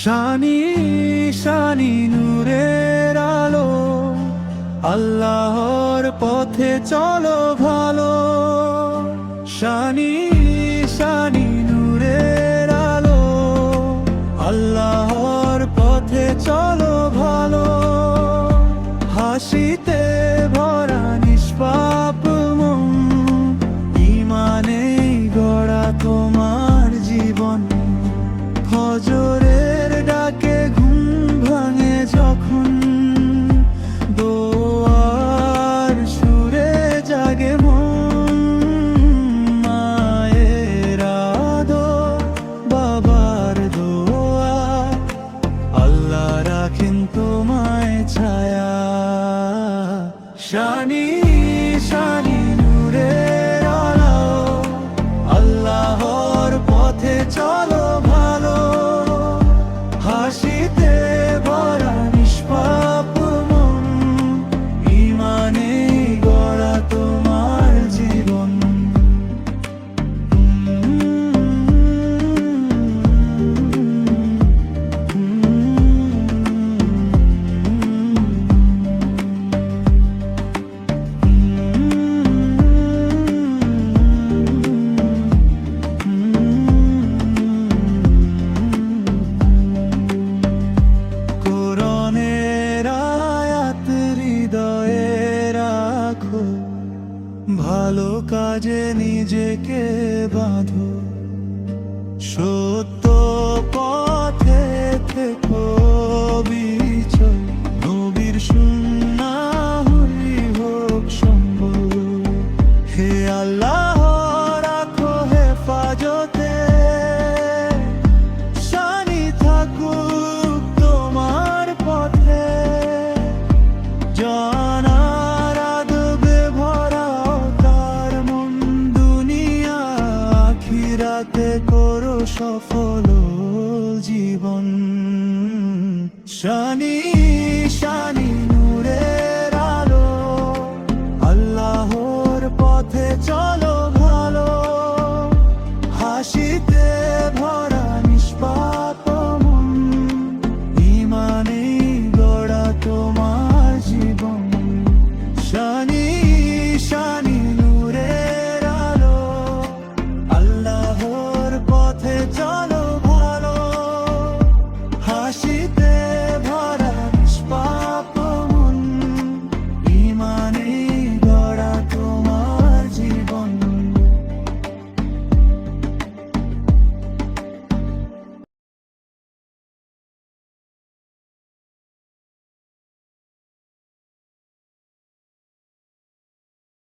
শানি শানি নূরের আলো, আল্লাহর পথে চলো ভালো। শানি শানি নূরের আলো, আল্লাহর পথে চলো ভালো। হাসিতে ভরা নিষ্পাপ মন, ঈমানে গড়া তোমার জীবন। ফজরের ডাকে ঘুম ভাঙে যখন, দোয়ার সুরে জাগে মন। মায়ের আদর, বাবার দোয়া, আল্লাহ রাখেন তোমায় ছায়া। শানি শানি নূরের আলো, আল্লাহর পথে চলো ভালো। হাসিতে ভরা নিষ্পাপ মন, ঈমানে গড়া তোমার জীবন। ভালো কাজে নিজেকে বাঁধো, সত্য পথে থেকো বিচল। নবীর সুন্নাহই হোক সম্বল। হে আল্লাহ রাখো হেফাজতে, শানি থাকুক তোমার পথে। জানার আদবে ভরা তার মন, দুনিয়া আখিরাতে করো সফল জীবন। শানি